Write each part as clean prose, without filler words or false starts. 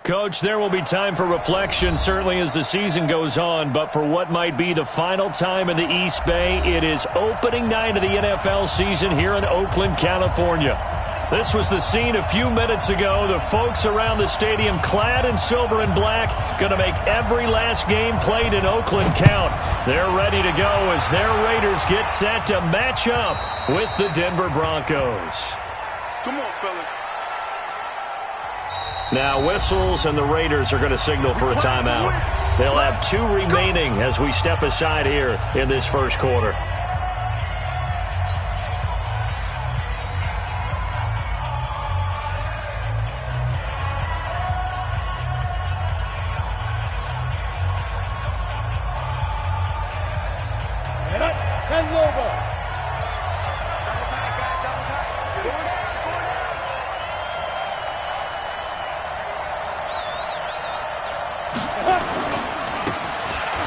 Coach, there will be time for reflection, certainly as the season goes on, but for what might be the final time in the East Bay, it is opening night of the NFL season here in Oakland, California. This was the scene a few minutes ago. The folks around the stadium clad in silver and black going to make every last game played in Oakland count. They're ready to go as their Raiders get set to match up with the Denver Broncos. Come on, fellas. Now whistles and the Raiders are going to signal for a timeout. They'll have 2 remaining as we step aside here in this first quarter.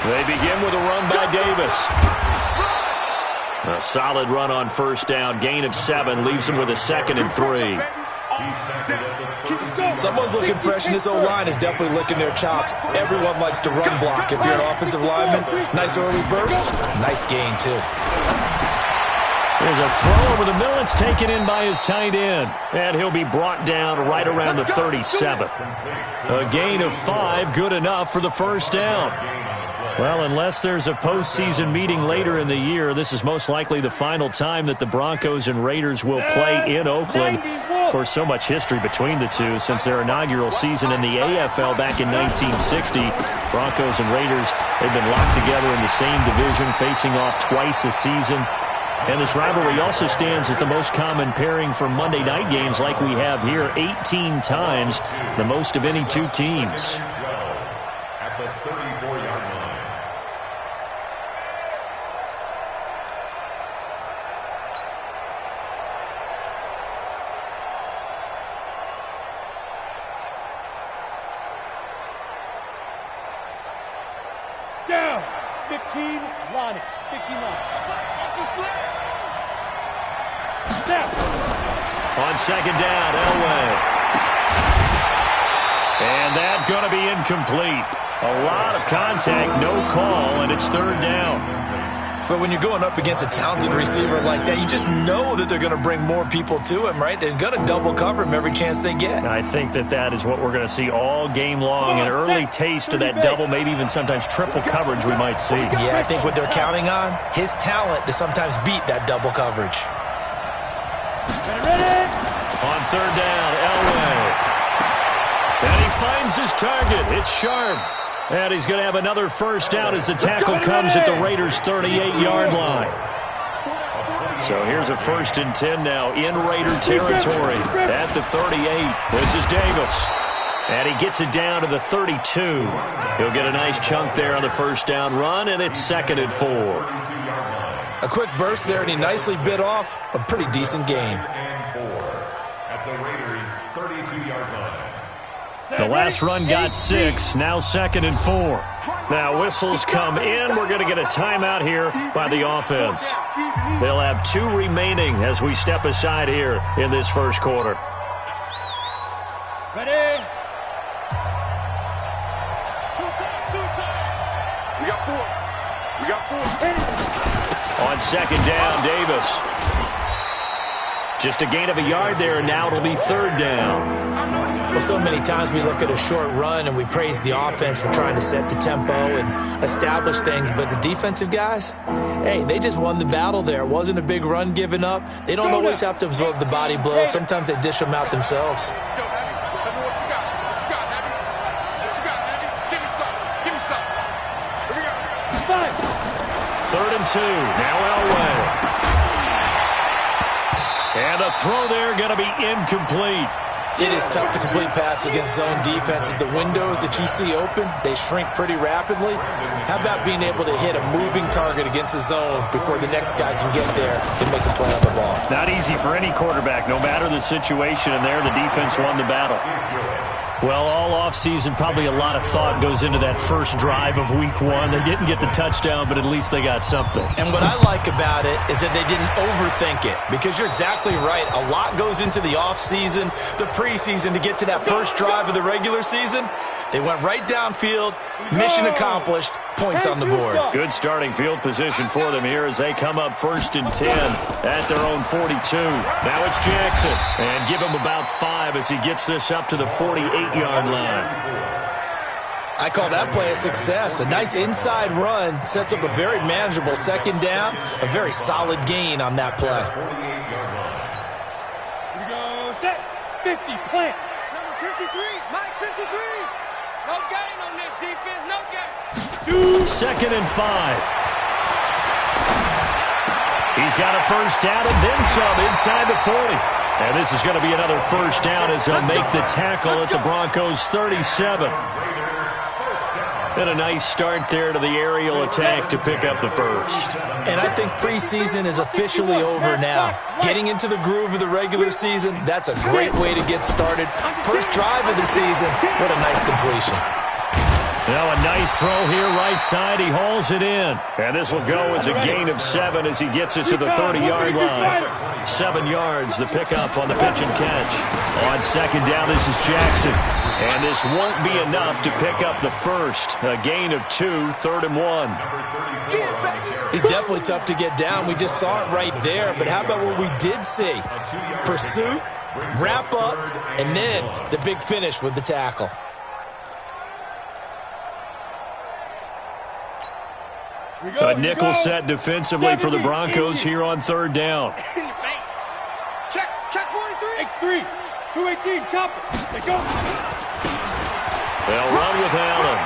They begin with a run by Davis. A solid run on first down. Gain of 7 leaves him with a 2nd and 3. Someone's looking fresh, and this O-line is definitely licking their chops. Everyone likes to run block. If you're an offensive lineman, nice early burst, nice gain too. There's a throw over the middle. It's taken in by his tight end. And he'll be brought down right around the 37. A gain of 5, good enough for the first down. Well, unless there's a postseason meeting later in the year, this is most likely the final time that the Broncos and Raiders will play in Oakland. Of course, so much history between the two since their inaugural season in the AFL back in 1960. Broncos and Raiders, they've been locked together in the same division, facing off twice a season. And this rivalry also stands as the most common pairing for Monday night games like we have here, 18 times, the most of any two teams. At the 34-yard line. Down. 15, line it. 15 line. Down. On second down, Elway. And that's going to be incomplete. A lot of contact, no call, and it's third down. But when you're going up against a talented receiver like that, you just know that they're going to bring more people to him, right? They're going to double cover him every chance they get. I think that is what we're going to see all game long, an early taste of that double, maybe even sometimes triple coverage we might see. Yeah, I think what they're counting on, his talent to sometimes beat that double coverage. On third down, Elway. And he finds his target. It's Sharp. And he's going to have another first down as the tackle comes at the Raiders' 38-yard line. So here's a 1st and 10 now in Raider territory at the 38. This is Davis. And he gets it down to the 32. He'll get a nice chunk there on the first down run, and it's 2nd and 4. A quick burst there, and he nicely bit off a pretty decent gain. At the Raiders' 32-yard line. The last run got 6, now 2nd and 4. Now whistles come in. We're going to get a timeout here by the offense. They'll have 2 remaining as we step aside here in this first quarter. Ready? We got 4. We got 4. On second down, Davis. Just a gain of a yard there, and now it'll be third down. Well, so many times we look at a short run and we praise the offense for trying to set the tempo and establish things, but the defensive guys, hey, they just won the battle there. It wasn't a big run given up. They don't always have to absorb the body blows. Sometimes they dish them out themselves. Let's go, Heavy. Tell me what you got. What you got, Heavy? What you got, Heavy? Give me something. Give me something. Here we go. 3rd and 2. Now Elway. And a throw there going to be incomplete. It is tough to complete passes against zone defenses. The windows that you see open, they shrink pretty rapidly. How about being able to hit a moving target against a zone before the next guy can get there and make a play on the ball? Not easy for any quarterback, no matter the situation, and there the defense won the battle. Well, all offseason, probably a lot of thought goes into that first drive of week one. They didn't get the touchdown, but at least they got something. And what I like about it is that they didn't overthink it, because you're exactly right. A lot goes into the offseason, the preseason, to get to that first drive of the regular season. They went right downfield, mission accomplished, points on the board. Good starting field position for them here as they come up 1st and 10 at their own 42. Now it's Jackson, and give him about 5 as he gets this up to the 48-yard line. I call that play a success. A nice inside run sets up a very manageable second down, a very solid gain on that play. Here we go, set, 50, plant. Number 53, Mike 53. No gain on this defense, no gain. 2nd and 5. He's got a first down and then some inside the 40. And this is going to be another first down as they'll make the tackle at the Broncos' 37. And a nice start there to the aerial attack to pick up the first. And I think preseason is officially over now. Getting into the groove of the regular season, that's a great way to get started. First drive of the season, what a nice completion. Now a nice throw here right side. He hauls it in. And this will go as a gain of 7 as he gets it to the 30-yard line. 7 yards, the pickup on the pitch and catch. On second down, this is Jackson. And this won't be enough to pick up the first. A gain of 2, 3rd and 1. He's definitely tough to get down. We just saw it right there. But how about what we did see? Pursuit, wrap up, and then the big finish with the tackle. A nickel set defensively for the Broncos here on 3rd down. Check 43. X3, 218, chop it. They go. They'll run with Allen.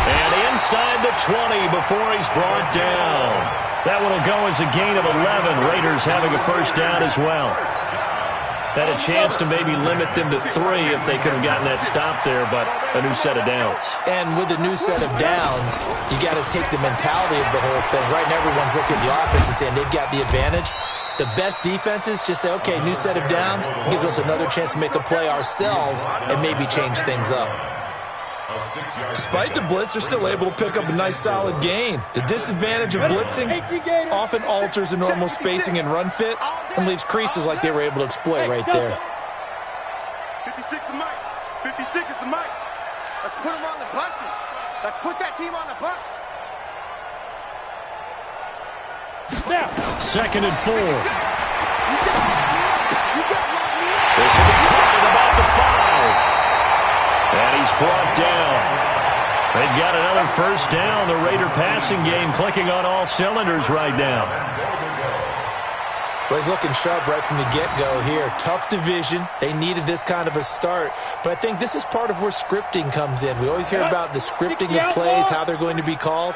And inside the 20 before he's brought down. That one will go as a gain of 11. Raiders having a first down as well. Had a chance to maybe limit them to 3 if they could have gotten that stop there, but a new set of downs. And with a new set of downs, you got to take the mentality of the whole thing. Right now, everyone's looking at the offense and saying they've got the advantage. The best defenses just say, okay, new set of downs, gives us another chance to make a play ourselves and maybe change things up. Despite the blitz, they're still able to pick up a nice solid gain. The disadvantage of blitzing often alters the normal spacing and run fits and leaves creases like they were able to exploit right there. 56 is Mike. 56 is the Mike. Let's put him on the buses. Let's put that team on the bus. Now. 2nd and 4. You got one, man. This will be caught at about the 5. And he's brought down. They've got another first down. The Raider passing game clicking on all cylinders right now. Well, he's looking sharp right from the get-go here. Tough division. They needed this kind of a start. But I think this is part of where scripting comes in. We always hear about the scripting of plays, how they're going to be called.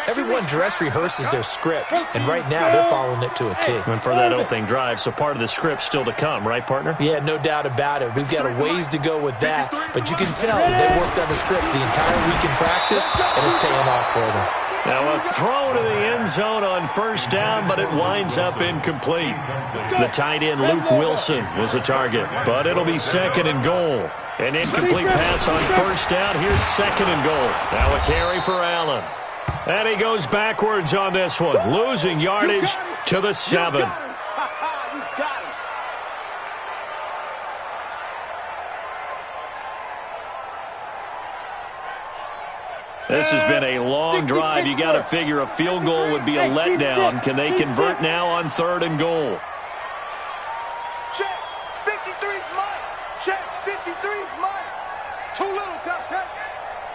Everyone dress rehearses their script, and right now they're following it to a T. And for that opening drive, so part of the script still to come, right, partner? Yeah, no doubt about it. We've got a ways to go with that, but you can tell that they worked on the script the entire week in practice, and it's paying off for them. Now a throw to the end zone on first down, but it winds up incomplete. The tight end, Luke Wilson, was the target, but it'll be 2nd and goal. An incomplete pass on first down. Here's 2nd and goal. Now a carry for Allen. And he goes backwards on this one, losing yardage to the 7. You got him. This has been a long drive. You got to figure a field goal would be a letdown. Can they convert now on 3rd and goal? Check. 53's Mike. Check. 53's Mike. Too little, Captain.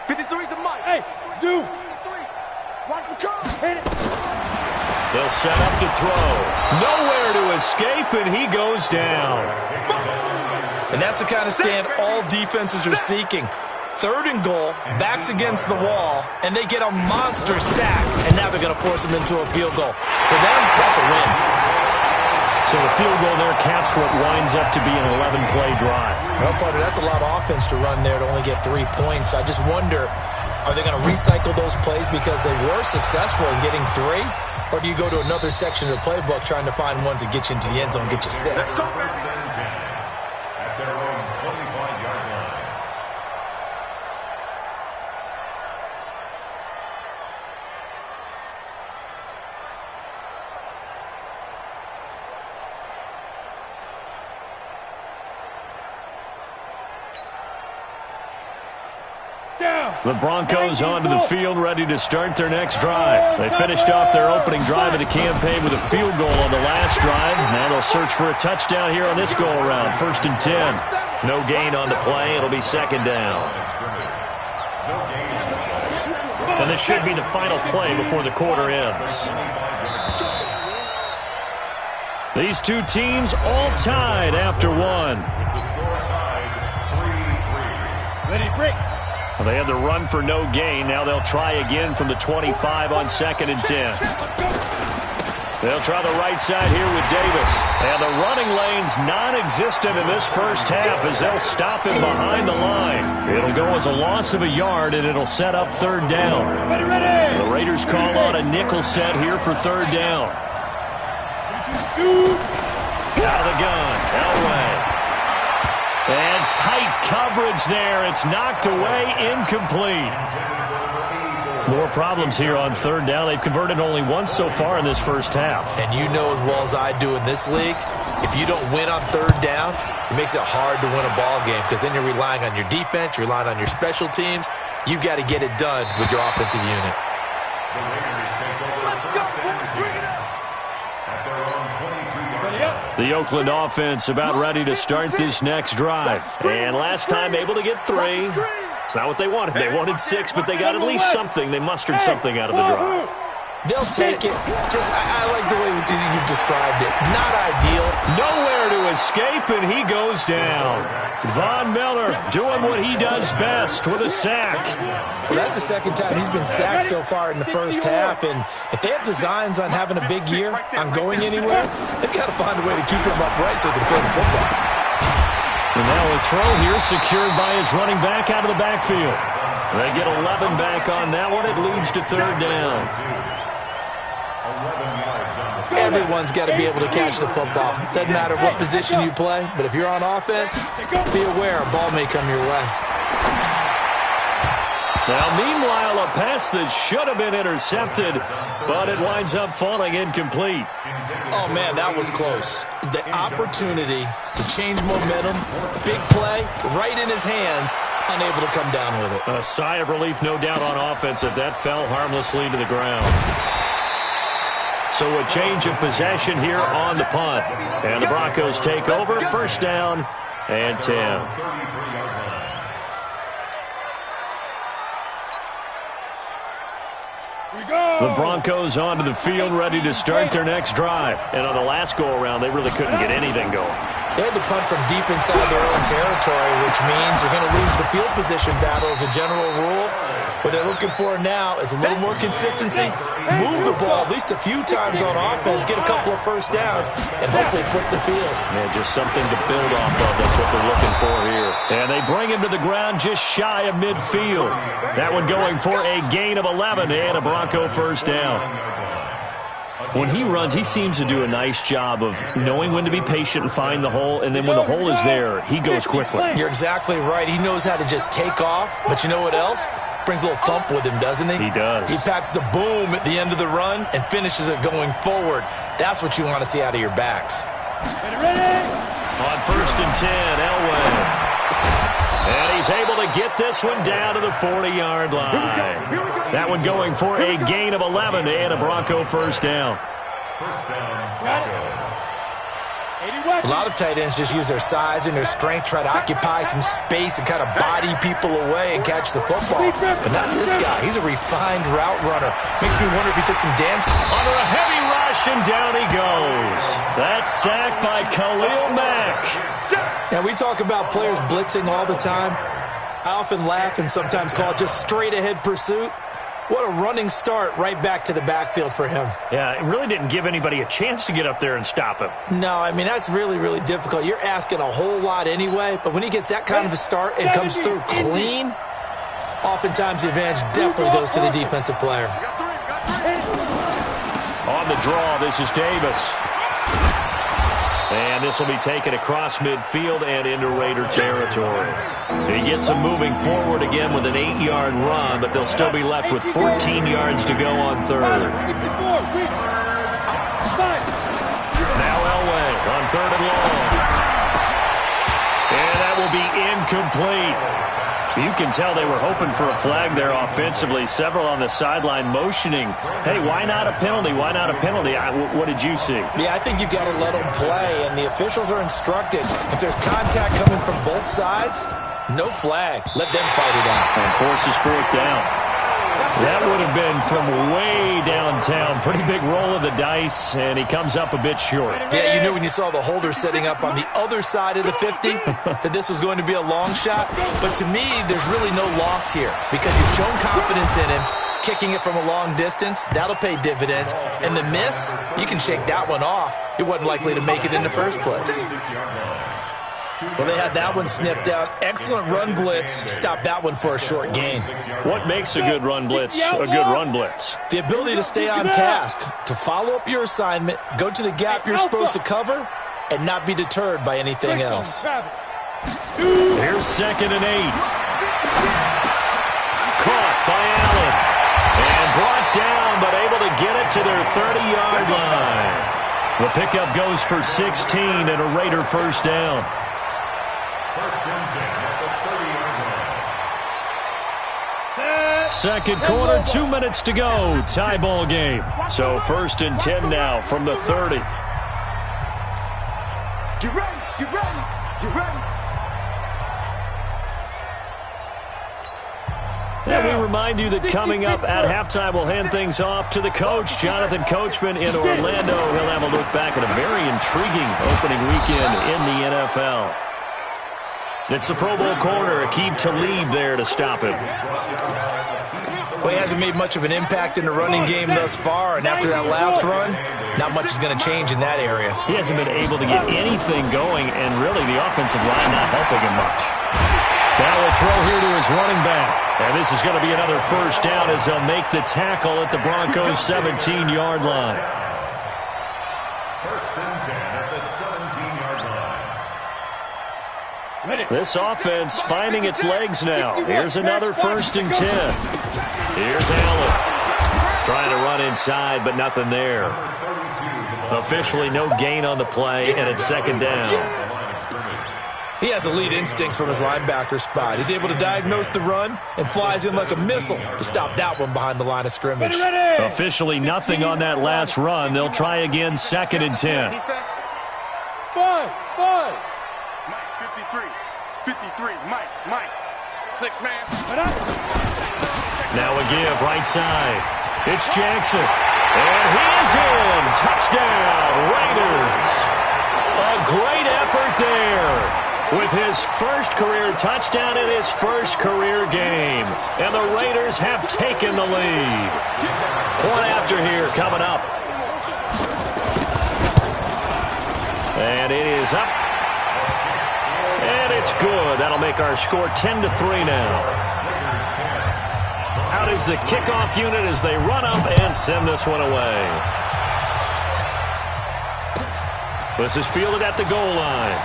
53's the Mike. Hey, Zoo. Watch the car. Hit it. They'll set up to throw. Nowhere to escape, and he goes down. And that's the kind of stand all defenses are seeking. 3rd and goal, backs against the wall, and they get a monster sack, and now they're going to force them into a field goal. For them, that's a win. So the field goal there caps what winds up to be an 11-play drive. Well, partner, that's a lot of offense to run there to only get 3 points. I just wonder, are they going to recycle those plays because they were successful in getting 3? Or do you go to another section of the playbook trying to find ones that get you into the end zone and get you 6? At their own 25-yard line. The Broncos onto the field, ready to start their next drive. They finished off their opening drive of the campaign with a field goal on the last drive. Now they'll search for a touchdown here on this go-around. 1st and 10. No gain on the play. It'll be 2nd down. And this should be the final play before the quarter ends. These two teams all tied after one. Ready, break. Well, they had the run for no gain. Now they'll try again from the 25 on 2nd and 10. They'll try the right side here with Davis. And the running lane's non-existent in this first half as they'll stop him behind the line. It'll go as a loss of a yard, and it'll set up 3rd down. Ready. The Raiders call on a nickel set here for 3rd down. Out of the gun, Elway. And tight coverage there. It's knocked away, incomplete. More problems here on 3rd down. They've converted only once so far in this first half. And you know as well as I do in this league, if you don't win on 3rd down, it makes it hard to win a ball game because then you're relying on your defense, you're relying on your special teams. You've got to get it done with your offensive unit. The Oakland offense about ready to start this next drive. And last time able to get 3. It's not what they wanted. They wanted 6, but they got at least something. They mustered something out of the drive. They'll take it. I like the way you've described it. Not ideal. Nowhere to escape, and he goes down. Von Miller doing what he does best with a sack. Well, that's the 2nd time he's been sacked so far in the first half, and if they have designs on having a big year, on going anywhere, they've got to find a way to keep him upright so they can throw the football. And now a throw here secured by his running back out of the backfield. They get 11 back on that one. It leads to 3rd down. Everyone's got to be able to catch the football. Doesn't matter what position you play, but if you're on offense, be aware a ball may come your way. Now, meanwhile, a pass that should have been intercepted, but it winds up falling incomplete. Oh, man, that was close. The opportunity to change momentum, big play, right in his hands, unable to come down with it. A sigh of relief, no doubt, on offense if that fell harmlessly to the ground. So a change of possession here on the punt. And the Broncos take over, 1st down and 10. The Broncos onto the field, ready to start their next drive. And on the last go-around, they really couldn't get anything going. They had to punt from deep inside their own territory, which means you're going to lose the field position battle as a general rule. What they're looking for now is a little more consistency, move the ball at least a few times on offense, get a couple of 1st downs, and hopefully flip the field. Yeah, just something to build off of. That's what they're looking for here. And they bring him to the ground just shy of midfield. That one going for a gain of 11 and a Bronco 1st down. When he runs, he seems to do a nice job of knowing when to be patient and find the hole, and then when the hole is there, he goes quickly. You're exactly right. He knows how to just take off, but you know what else? Brings a little thump with him, doesn't he? He does. He packs the boom at the end of the run and finishes it going forward. That's what you want to see out of your backs. Ready. On 1st and 10, Elway. And he's able to get this one down to the 40-yard line. That one going for a gain of 11 and a Bronco 1st down. A lot of tight ends just use their size and their strength, try to occupy some space and kind of body people away and catch the football. But not this guy. He's a refined route runner. Makes me wonder if he took some dance. Under a heavy rush, and down he goes. That's sacked by Khalil Mack. Now, we talk about players blitzing all the time. I often laugh and sometimes call it just straight-ahead pursuit. What a running start right back to the backfield for him. Yeah, it really didn't give anybody a chance to get up there and stop him. No, I mean, that's really, really difficult. You're asking a whole lot anyway, but when he gets that kind of a start and comes through clean, oftentimes the advantage definitely goes to the defensive player. On the draw, this is Davis. And this will be taken across midfield and into Raider territory. He gets them moving forward again with an 8-yard run, but they'll still be left with 14 yards to go on 3rd. Now Elway on 3rd and long. And that will be incomplete. You can tell they were hoping for a flag there offensively. Several on the sideline motioning, hey, why not a penalty? Why not a penalty? What did you see? Yeah, I think you've got to let them play, and the officials are instructed. If there's contact coming from both sides, no flag. Let them fight it out. And forces fourth down. That would have been from way downtown. Pretty big roll of the dice, and he comes up a bit short. Yeah, you knew when you saw the holder setting up on the other side of the 50 that this was going to be a long shot. But to me, there's really no loss here because you've shown confidence in him. Kicking it from a long distance, that'll pay dividends. And the miss, you can shake that one off. It wasn't likely to make it in the first place. Well, they had that one sniffed out. Excellent run blitz. Stop that one for a short gain. What makes a good run blitz a good run blitz? The ability to stay on task, to follow up your assignment, go to the gap you're supposed to cover, and not be deterred by anything else. Here's 2nd and 8. Caught by Allen. And brought down, but able to get it to their 30-yard line. The pickup goes for 16 and a Raider first down. Second quarter, 2 minutes to go. Tie ball game. So 1st and 10 now from the 30. Get ready, get ready, get ready. And we remind you that coming up at halftime, we'll hand things off to the coach, Jonathan Coachman in Orlando. He'll have a look back at a very intriguing opening weekend in the NFL. It's the Pro Bowl corner, Aqib Talib there to stop him. Well, he hasn't made much of an impact in the running game thus far, and after that last run, not much is going to change in that area. He hasn't been able to get anything going, and really the offensive line not helping him much. Now we'll throw here to his running back. And this is going to be another first down as they'll make the tackle at the Broncos' 17-yard line. 1st and 10 at the 17-yard line. This offense finding its legs now. Here's another 1st and 10. Here's Allen. Trying to run inside, but nothing there. Officially no gain on the play, and it's 2nd down. He has elite instincts from his linebacker spot. He's able to diagnose the run and flies in like a missile to stop that one behind the line of scrimmage. Officially nothing on that last run. They'll try again, 2nd and 10. Five. Mike, 53, Mike, 6-man. Now a give, right side. It's Jackson. And he's in. Touchdown, Raiders. A great effort there. With his first career touchdown in his first career game. And the Raiders have taken the lead. Point after here coming up. And it is up. And it's good. That'll make our score 10-3 now. Out is the kickoff unit as they run up and send this one away. This is fielded at the goal line.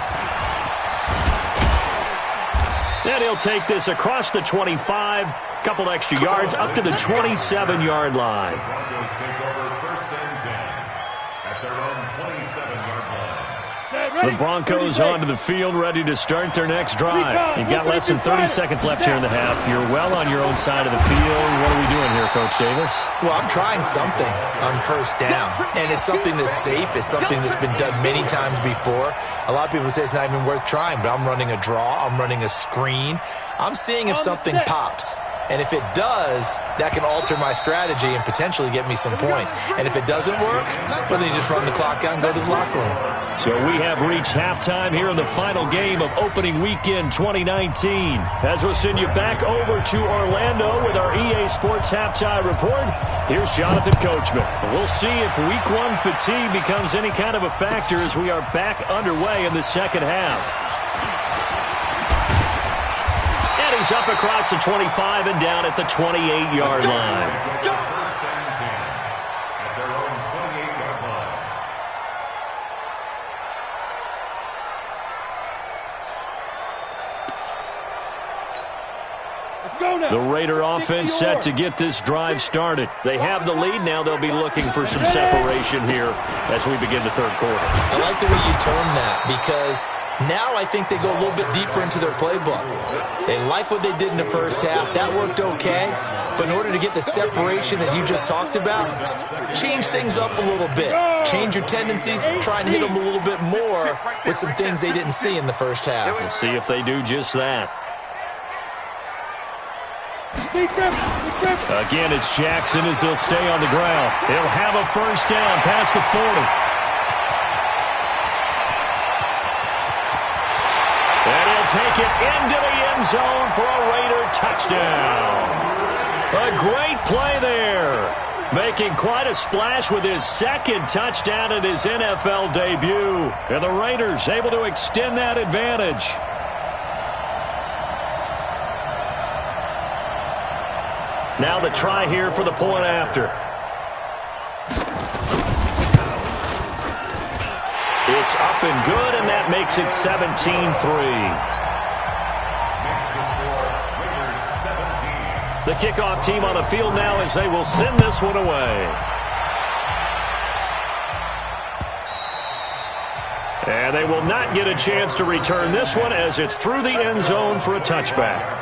And he'll take this across the 25, couple extra yards, up to the 27-yard line. Broncos take over 1st and 10 at their own 27-yard line. The Broncos onto the field, ready to start their next drive. You've got less than 30 seconds left here in the half. You're well on your own side of the field. What are we doing here, Coach Davis? Well, I'm trying something on 1st down, and it's something that's safe. It's something that's been done many times before. A lot of people say it's not even worth trying, but I'm running a draw. I'm running a screen. I'm seeing if something pops. And if it does, that can alter my strategy and potentially get me some points. And if it doesn't work, well, then you just run the clock out and go to the locker room. So we have reached halftime here in the final game of opening weekend 2019. As we'll send you back over to Orlando with our EA Sports Halftime Report, here's Jonathan Coachman. We'll see if week 1 fatigue becomes any kind of a factor as we are back underway in the second half. And he's up across the 25 and down at the 28-yard line. 1st and 10 at their own 28-yard line. The Raider offense set to get this drive started. They have the lead. Now they'll be looking for some separation here as we begin the third quarter. I like the way you term that because Now I think they go a little bit deeper into their playbook. They like what they did in the first half. That worked okay. But in order to get the separation that you just talked about, change things up a little bit. Change your tendencies. Try and hit them a little bit more with some things they didn't see in the first half. We'll see if they do just that. Again, it's Jackson as he'll stay on the ground. He'll have a first down past the 40. And he'll take it into the end zone for a Raider touchdown. A great play there. Making quite a splash with his second touchdown in his NFL debut. And the Raiders able to extend that advantage. Now the try here for the point after. It's up and good, and that makes it 17-3. The kickoff team on the field now as they will send this one away. And they will not get a chance to return this one as it's through the end zone for a touchback.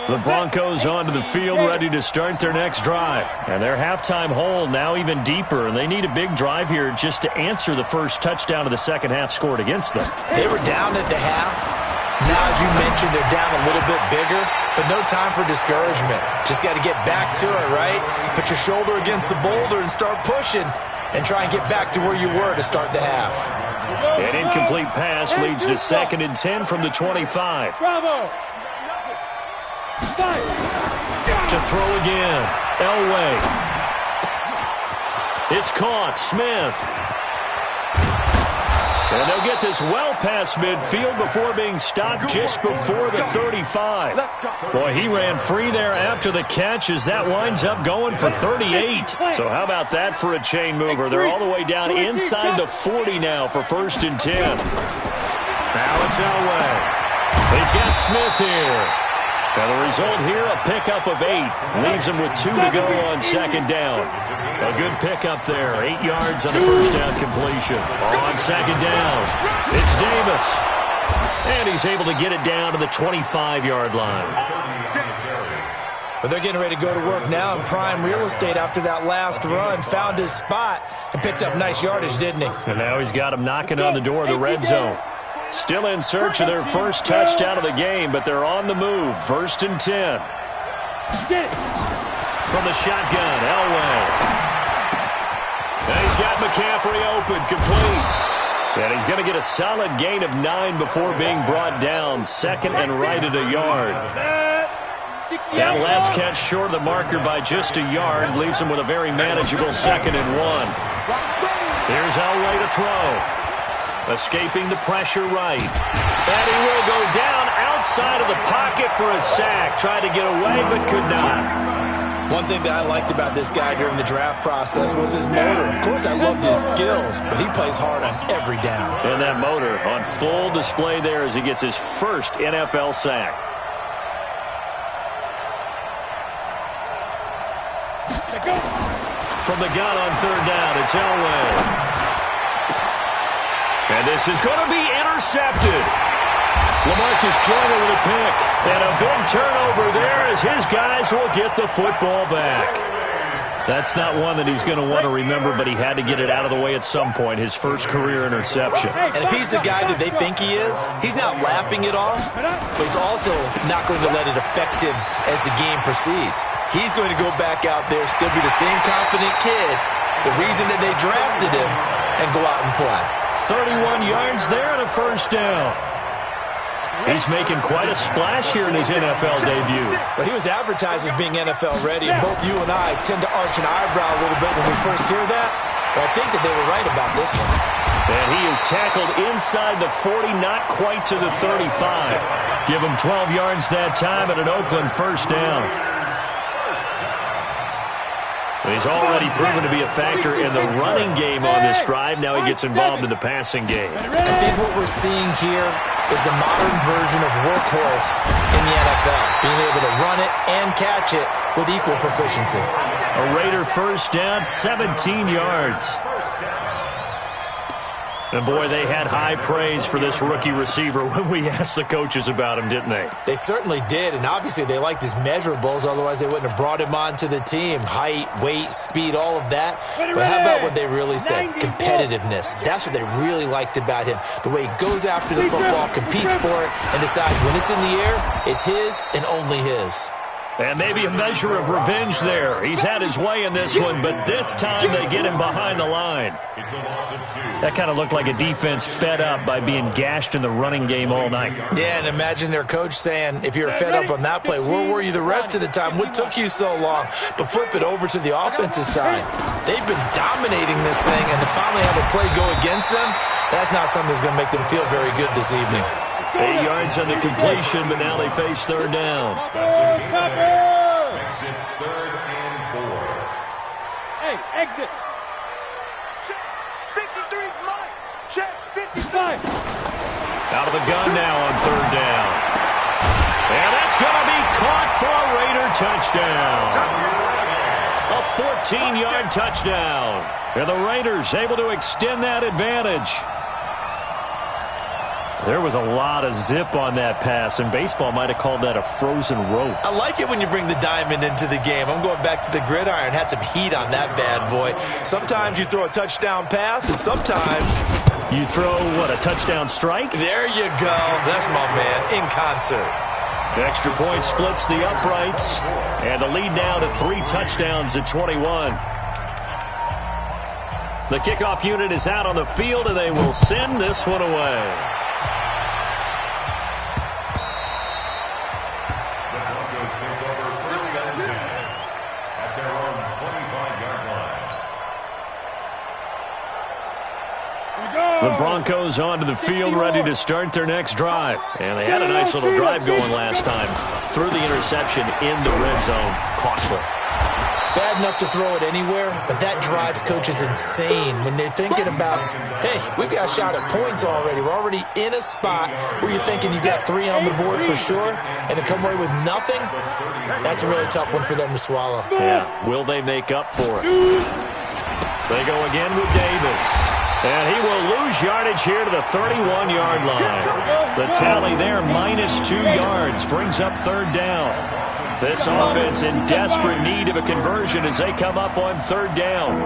The Broncos onto the field, ready to start their next drive. And their halftime hole now even deeper, and they need a big drive here just to answer the first touchdown of the second half scored against them. They were down at the half. Now, as you mentioned, they're down a little bit bigger, but no time for discouragement. Just got to get back to it, right? Put your shoulder against the boulder and start pushing and try and get back to where you were to start the half. An incomplete pass leads to 2nd and 10 from the 25. Bravo! To throw again. Elway. It's caught. Smith. And they'll get this well past midfield before being stopped just before the 35. Boy, he ran free there after the catch as that winds up going for 38. So how about that for a chain mover? They're all the way down inside the 40 now for 1st and 10. Now it's Elway. He's got Smith here. Now the result here, a pickup of 8. Leaves him with 2 to go on 2nd down. A good pickup there. 8 yards on the first down completion. On 2nd down, it's Davis. And he's able to get it down to the 25-yard line. But they're getting ready to go to work now in prime real estate after that last run. Found his spot and picked up nice yardage, didn't he? And now he's got him knocking on the door of the red zone. Still in search of their first touchdown of the game, but they're on the move. 1st and 10. From the shotgun, Elway. And he's got McCaffrey open, complete. And he's going to get a solid gain of 9 before being brought down. 2nd and right at a yard. That last catch short of the marker by just a yard leaves him with a very manageable 2nd and 1. Here's Elway to throw. Escaping the pressure right. And he will go down outside of the pocket for a sack. Tried to get away, but could not. One thing that I liked about this guy during the draft process was his motor. Of course, I loved his skills, but he plays hard on every down. And that motor on full display there as he gets his first NFL sack. From the gun on 3rd down, it's Elway. And this is going to be intercepted. LaMarcus Joyner with a pick. And a big turnover there as his guys will get the football back. That's not one that he's going to want to remember, but he had to get it out of the way at some point, his first career interception. And if he's the guy that they think he is, he's not laughing it off, but he's also not going to let it affect him as the game proceeds. He's going to go back out there, still be the same confident kid, the reason that they drafted him, and go out and play. 31 yards there and a first down. He's making quite a splash here in his NFL debut. Well, he was advertised as being NFL ready, and both you and I tend to arch an eyebrow a little bit when we first hear that, but I think that they were right about this one. And he is tackled inside the 40, not quite to the 35. Give him 12 yards that time at an Oakland first down. He's already proven to be a factor in the running game on this drive. Now he gets involved in the passing game. I think what we're seeing here is the modern version of workhorse in the NFL, being able to run it and catch it with equal proficiency. A Raider first down, 17 yards. And, boy, they had high praise for this rookie receiver when we asked the coaches about him, didn't they? They certainly did, and obviously they liked his measurables. Otherwise, they wouldn't have brought him onto the team. Height, weight, speed, all of that. But how about what they really said? Competitiveness. That's what they really liked about him. The way he goes after the football, competes for it, and decides when it's in the air, it's his and only his. And maybe a measure of revenge there. He's had his way in this one, but this time they get him behind the line. That kind of looked like a defense fed up by being gashed in the running game all night. Yeah, and imagine their coach saying, if you're fed up on that play, where were you the rest of the time? What took you so long? But flip it over to the offensive side. They've been dominating this thing, and to finally have a play go against them, that's not something that's going to make them feel very good this evening. 8 yards on the completion, but now they face third down. Exit 3rd and 4. Hey, exit. Check. 53's mine. Check. 55. Out of the gun now on third down. And that's going to be caught for a Raider touchdown. A 14-yard touchdown. And the Raiders able to extend that advantage. There was a lot of zip on that pass, and baseball might have called that a frozen rope. I like it when you bring the diamond into the game. I'm going back to the gridiron. Had some heat on that bad boy. Sometimes you throw a touchdown pass, and sometimes you throw, what, a touchdown strike? There you go. That's my man, in concert. The extra point splits the uprights, and the lead now to 3 touchdowns at 21. The kickoff unit is out on the field, and they will send this one away. The Broncos onto the field, ready to start their next drive. And they had a nice little drive going last time. Threw the interception in the red zone. Costly. Bad enough to throw it anywhere, but that drives coaches insane when they're thinking about, hey, we've got a shot at points already. We're already in a spot where you're thinking you got 3 on the board for sure, and to come away with nothing, that's a really tough one for them to swallow. Yeah, will they make up for it? They go again with Davis. And he will lose yardage here to the 31-yard line. The tally there, -2 yards, brings up third down. This offense in desperate need of a conversion as they come up on third down.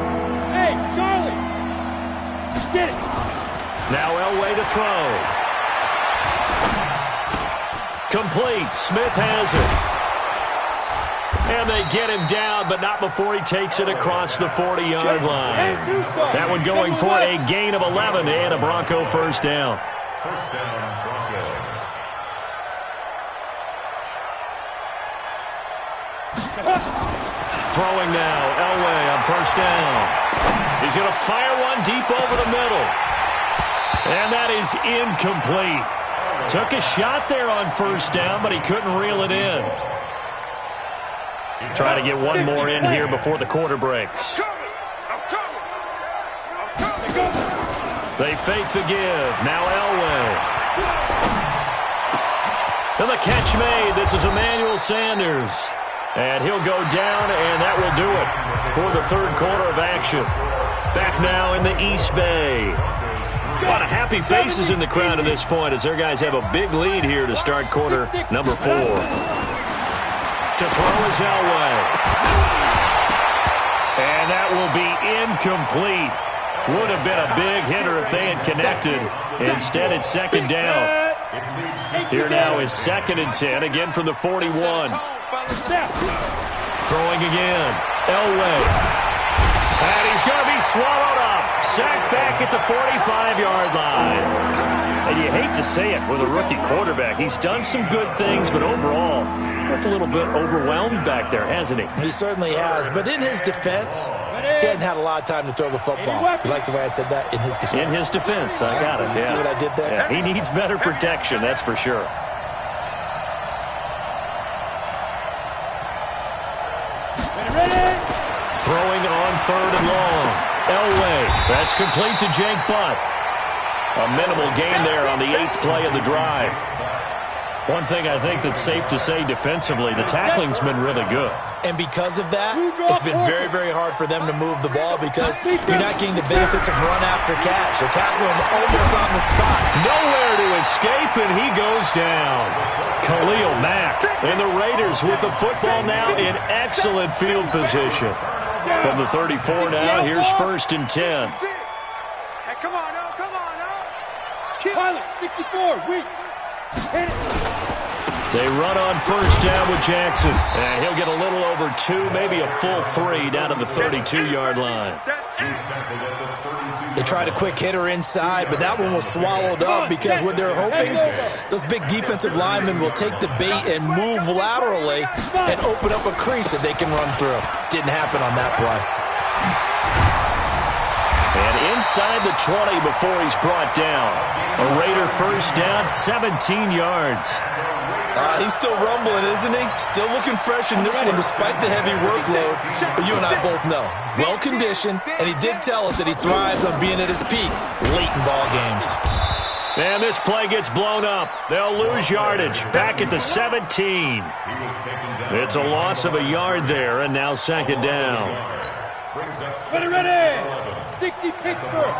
Hey, Charlie. Get it. Now Elway to throw. Complete. Smith has it. And they get him down, but not before he takes it across the 40-yard line. That one going for a gain of 11 and a Bronco first down. First down, Broncos. Throwing now, Elway on first down. He's going to fire one deep over the middle. And that is incomplete. Took a shot there on first down, but he couldn't reel it in. Try to get one more in here before the quarter breaks. They fake the give. Now Elway. And the catch made. This is Emmanuel Sanders. And he'll go down, and that will do it for the third quarter of action. Back now in the East Bay. A lot of happy faces in the crowd at this point as their guys have a big lead here to start quarter number 4. To throw is Elway. And that will be incomplete. Would have been a big hitter if they had connected. Instead, it's second down. Here now is 2nd and 10, again from the 41. Throwing again. Elway. And he's going to be swallowed up. Sacked back at the 45-yard line. And you hate to say it with a rookie quarterback. He's done some good things, but overall, a little bit overwhelmed back there, hasn't he? He certainly has. But in his defense, he hadn't had a lot of time to throw the football. You like the way I said that? In his defense. In his defense. I got it. You see what I did there? Yeah, he needs better protection, that's for sure. Throwing on 3rd and long. Elway. That's complete to Jake Butt. A minimal gain there on the 8th play of the drive. One thing I think that's safe to say defensively, the tackling's been really good. And because of that, it's been very, very hard for them to move the ball because you're not getting the benefits of run after catch. They're tackling him almost on the spot. Nowhere to escape, and he goes down. Khalil Mack and the Raiders with the football now in excellent field position. From the 34 now, here's 1st and 10. Hey, come on now, come on now. Pilot, 64, weak. Hit it. They run on 1st down with Jackson. And he'll get a little over 2, maybe a full 3 down to the 32-yard line. They tried a quick hitter inside, but that one was swallowed up because what they're hoping, those big defensive linemen will take the bait and move laterally and open up a crease that they can run through. Didn't happen on that play. And inside the 20 before he's brought down. A Raider 1st down, 17 yards. He's still rumbling, isn't he? Still looking fresh in this one despite the heavy workload. But you and I both know, well-conditioned, and he did tell us that he thrives on being at his peak late in ball games. And this play gets blown up. They'll lose yardage. Back at the 17. It's a loss of a yard there, and now 2nd down. Ready. 60 Pittsburgh.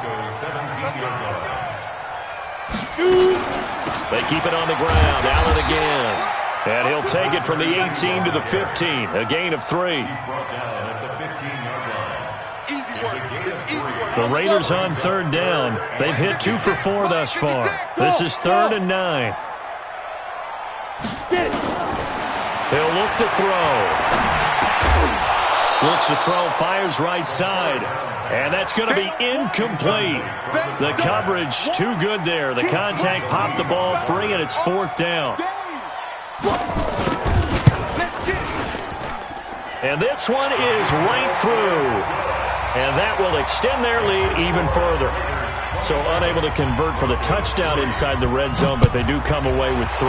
Shoot. They keep it on the ground. Allen again. And he'll take it from the 18 to the 15. A gain of 3. The Raiders on 3rd down. They've hit 2 for 4 thus far. This is 3rd and 9. He'll look to throw. Looks to throw, fires right side. And that's going to be incomplete. The coverage too good there. The contact popped the ball free, and it's 4th down. And this one is right through. And that will extend their lead even further. So unable to convert for the touchdown inside the red zone, but they do come away with 3.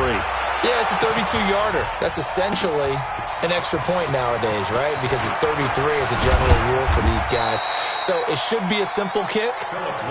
Yeah, it's a 32-yarder. That's essentially an extra point nowadays, right? Because it's 33 as a general rule for these guys. So it should be a simple kick.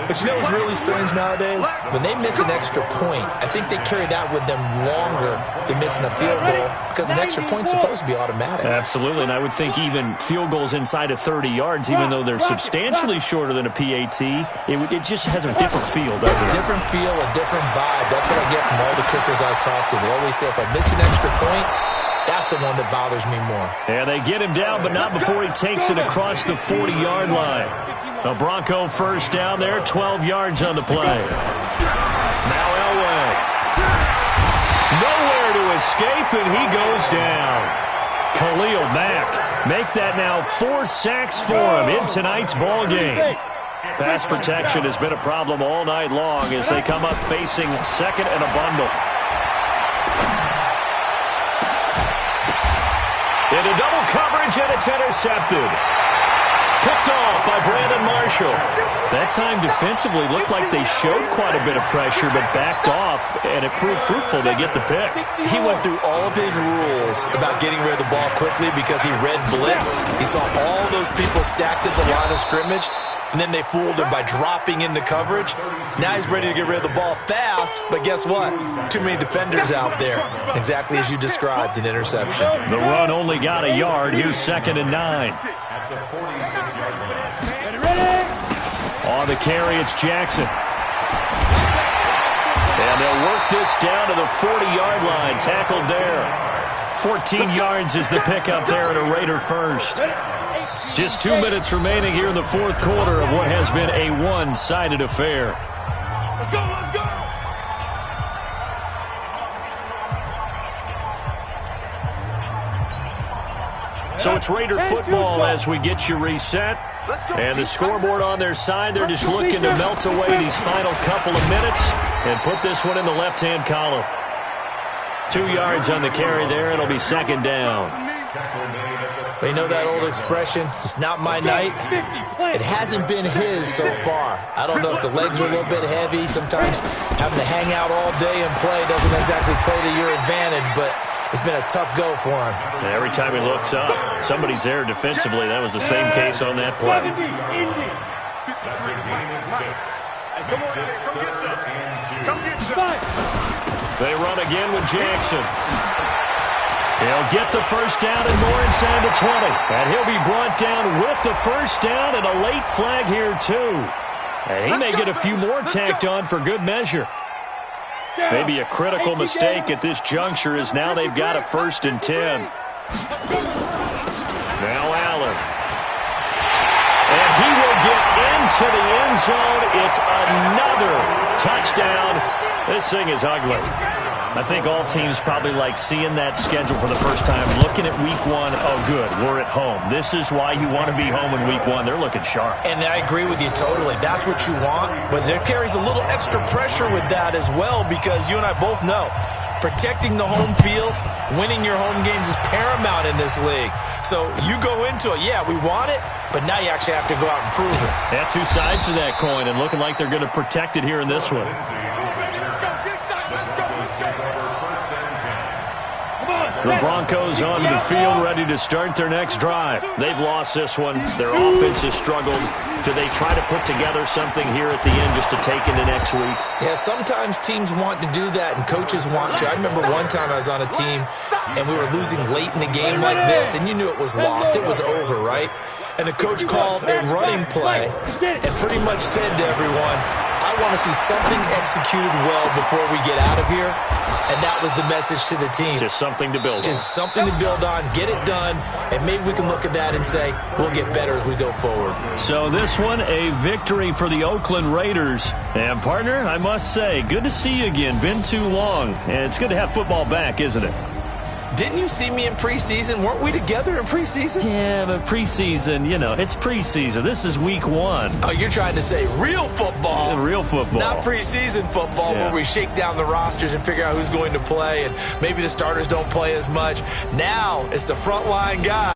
But you know what's really strange nowadays? When they miss an extra point, I think they carry that with them longer than missing a field goal because an extra point's supposed to be automatic. Absolutely, and I would think even field goals inside of 30 yards, even though they're substantially shorter than a PAT, it just has a different feel, doesn't it? A different feel, a different vibe. That's what I get from all the kickers I talk to. They always say, if I miss an extra point, that's the one that bothers me more. And they get him down, but not before he takes it across the 40-yard line. A Bronco 1st down there, 12 yards on the play. Now Elway. Nowhere to escape, and he goes down. Khalil Mack. Make that now 4 sacks for him in tonight's ball game. Pass protection has been a problem all night long as they come up facing 2nd and a bundle. Into double coverage, and it's intercepted. Picked off by Brandon Marshall. That time defensively looked like they showed quite a bit of pressure, but backed off, and it proved fruitful to get the pick. He went through all of his rules about getting rid of the ball quickly because he read blitz. He saw all those people stacked at the line of scrimmage, and then they fooled him by dropping into coverage. Now he's ready to get rid of the ball fast, but guess what? Too many defenders out there. Exactly as you described, an interception. The run only got a yard. Here's 2nd and 9. On the carry, it's Jackson. And they'll work this down to the 40-yard line. Tackled there. 14 yards is the pickup there at a Raider 1st. Just 2 minutes remaining here in the 4th quarter of what has been a one-sided affair. Let's go, let's go! So it's Raider football as we get you reset. And the scoreboard on their side, they're just looking to melt away these final couple of minutes and put this one in the left-hand column. 2 yards on the carry there. It'll be 2nd down. But you know that old expression, it's not my night? It hasn't been his so far. I don't know if the legs are a little bit heavy. Sometimes having to hang out all day and play doesn't exactly play to your advantage, but It's been a tough go for him. And every time he looks up, somebody's there defensively. That was the same case on that play. That's a gain of 6. Come on, come get some. Come get some. They run again with Jackson. He'll get the first down and more inside the 20. And he'll be brought down with the first down and a late flag here, too. And he may get a few more tacked on for good measure. Maybe a critical mistake at this juncture is now they've got a 1st and 10. Now Allen. And he will get into the end zone. It's another touchdown. This thing is ugly. I think all teams probably like seeing that schedule for the first time, looking at week 1. Oh, good, we're at home. This is why you want to be home in week 1. They're looking sharp. And I agree with you totally. That's what you want. But there carries a little extra pressure with that as well, because you and I both know protecting the home field, winning your home games is paramount in this league. So you go into it, yeah, we want it, but now you actually have to go out and prove it. Yeah, two sides to that coin, and looking like they're going to protect it here in this one. The Broncos onto the field, ready to start their next drive. They've lost this one. Their offense has struggled. Do they try to put together something here at the end just to take into next week? Yeah, sometimes teams want to do that and coaches want to. I remember one time I was on a team and we were losing late in the game like this, and you knew it was lost. It was over, right? And the coach called a running play and pretty much said to everyone, I want to see something executed well before we get out of here. And that was the message to the team. Just something to build on. Just something to build on, get it done, and maybe we can look at that and say, we'll get better as we go forward. So this one, a victory for the Oakland Raiders. And, partner, I must say, good to see you again. Been too long. And it's good to have football back, isn't it? Didn't you see me in preseason? Weren't we together in preseason? Yeah, but preseason, you know, it's preseason. This is week 1. Oh, you're trying to say real football. Real football. Not preseason football where we shake down the rosters and figure out who's going to play, and maybe the starters don't play as much. Now it's the frontline guy.